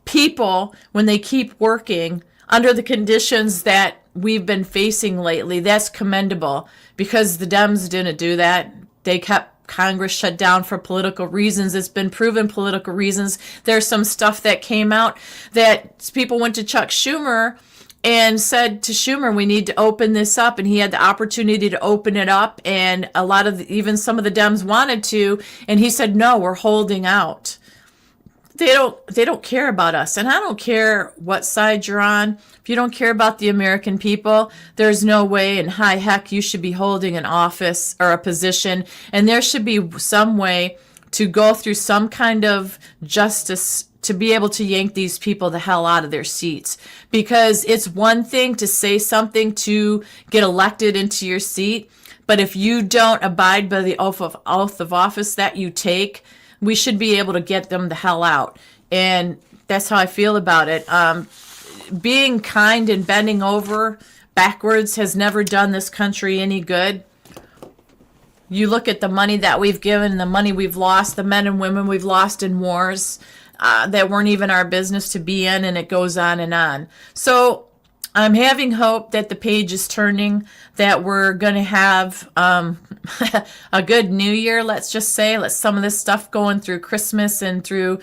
Speaker 1: people when they keep working under the conditions that we've been facing lately, that's commendable, because the Dems didn't do that. They kept Congress shut down for political reasons. It's been proven political reasons. There's some stuff that came out that people went to Chuck Schumer and said to Schumer, we need to open this up. And he had the opportunity to open it up. And a lot of, even some of the Dems wanted to. And he said, no, we're holding out. They don't care about us. And I don't care what side you're on. If you don't care about the American people, there's no way in high heck you should be holding an office or a position. And there should be some way to go through some kind of justice to be able to yank these people the hell out of their seats. Because it's one thing to say something to get elected into your seat, but if you don't abide by the oath of office that you take, we should be able to get them the hell out. And that's how I feel about it. Being kind and bending over backwards has never done this country any good. You look at the money that we've given, the money we've lost, the men and women we've lost in wars that weren't even our business to be in, and it goes on and on. So I'm having hope that the page is turning, that we're going to have a good New Year, let's just say. Let's some of this stuff going through Christmas and through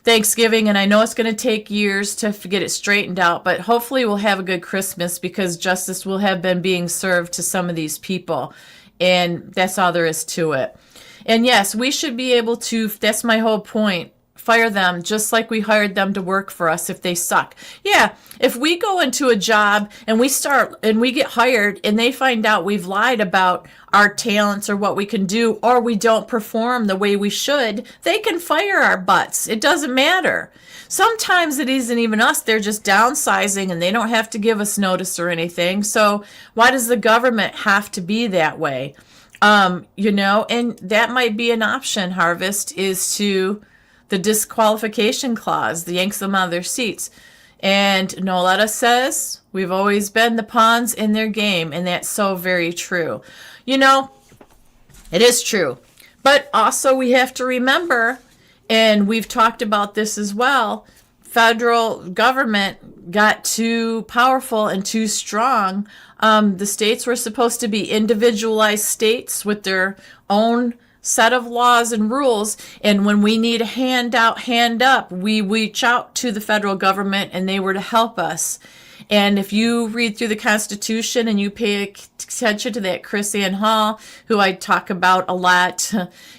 Speaker 1: Thanksgiving, and I know it's going to take years to get it straightened out, but hopefully we'll have a good Christmas because justice will have been being served to some of these people, and that's all there is to it. And yes, we should be able to, that's my whole point, fire them just like we hired them to work for us if they suck. Yeah, if we go into a job and we get hired and they find out we've lied about our talents or what we can do, or we don't perform the way we should, they can fire our butts. It doesn't matter. Sometimes it isn't even us. They're just downsizing and they don't have to give us notice or anything. So why does the government have to be that way? And that might be an option, Harvest, is to the disqualification clause, the yanks them out of their seats. And Noletta says, we've always been the pawns in their game, and that's so very true. It is true. But also we have to remember, and we've talked about this as well, federal government got too powerful and too strong. The states were supposed to be individualized states with their own set of laws and rules, and when we need a hand up, we reach out to the federal government and they were to help us. And if you read through the Constitution and you pay attention to that Chris Ann Hall, who I talk about a lot,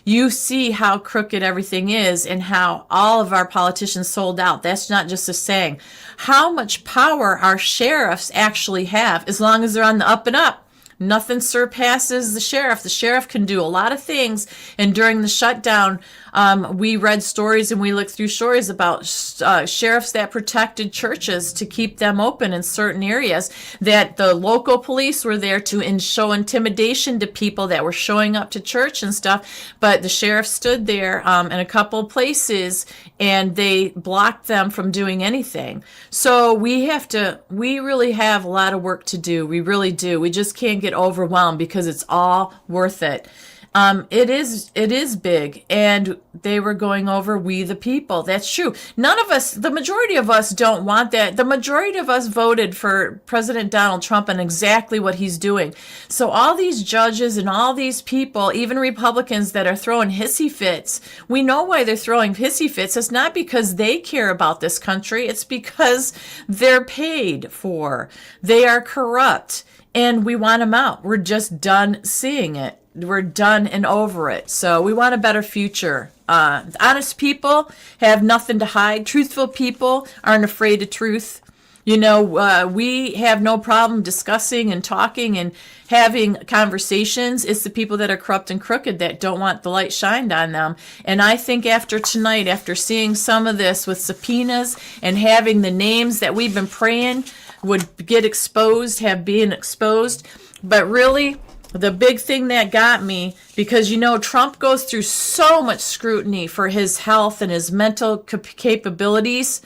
Speaker 1: you see how crooked everything is and how all of our politicians sold out. That's not just a saying. How much power our sheriffs actually have, as long as they're on the up and up. Nothing surpasses the sheriff. The sheriff can do a lot of things. And during the shutdown, we read stories and we looked through stories about sheriffs that protected churches to keep them open in certain areas, that the local police were there to show intimidation to people that were showing up to church and stuff. But the sheriff stood there in a couple of places and they blocked them from doing anything. So we really have a lot of work to do. We really do. We just can't get overwhelmed because it's all worth it. It is big, and they were going over we the people. That's true. None of us, the majority of us don't want that. The majority of us voted for President Donald Trump and exactly what he's doing. So all these judges and all these people, even Republicans that are throwing hissy fits, we know why they're throwing hissy fits. It's not because they care about this country. It's because they're paid for. They are corrupt. And we want them out. We're just done seeing it. We're done and over it. So we want a better future. Honest people have nothing to hide. Truthful people aren't afraid of truth. You know, we have no problem discussing and talking and having conversations. It's the people that are corrupt and crooked that don't want the light shined on them. And I think after tonight, after seeing some of this with subpoenas and having the names that we've been praying would get exposed, have been exposed, but really, the big thing that got me, because, you know, Trump goes through so much scrutiny for his health and his mental capabilities.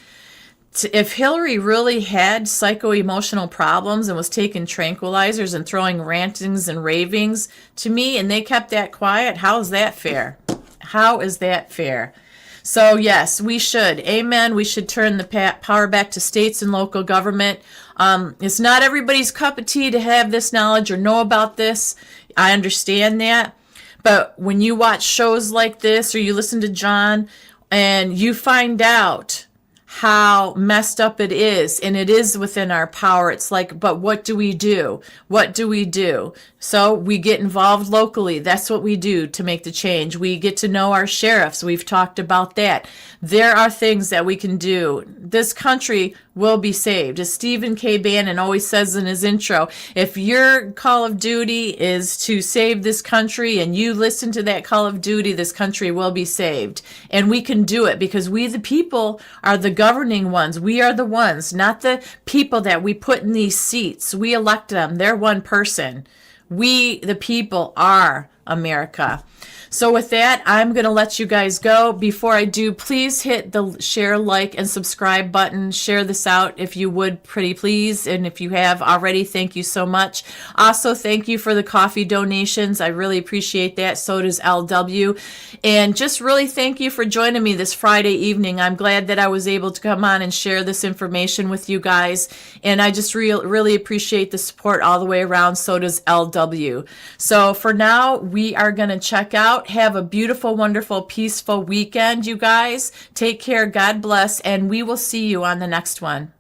Speaker 1: If Hillary really had psychoemotional problems and was taking tranquilizers and throwing rantings and ravings to me, and they kept that quiet, how is that fair? How is that fair? So yes, we should. Amen. We should turn the power back to states and local government. It's not everybody's cup of tea to have this knowledge or know about this. I understand that. But when you watch shows like this or you listen to John and you find out how messed up it is, and it is within our power. It's like, but what do we do? What do we do? So we get involved locally. That's what we do to make the change. We get to know our sheriffs. We've talked about that. There are things that we can do. This country will be saved. As Stephen K. Bannon always says in his intro, if your call of duty is to save this country and you listen to that call of duty, this country will be saved. And we can do it because we, the people, are the governing ones. We are the ones, not the people that we put in these seats. We elect them. They're one person. We, the people, are America. So with that, I'm going to let you guys go. Before I do, please hit the share, like, and subscribe button. Share this out if you would, pretty please. And if you have already, thank you so much. Also, thank you for the coffee donations. I really appreciate that. So does LW. And just really thank you for joining me this Friday evening. I'm glad that I was able to come on and share this information with you guys. And I just really appreciate the support all the way around. So does LW. So for now, we are going to check out. Have a beautiful, wonderful, peaceful weekend, you guys. Take care. God bless. And we will see you on the next one.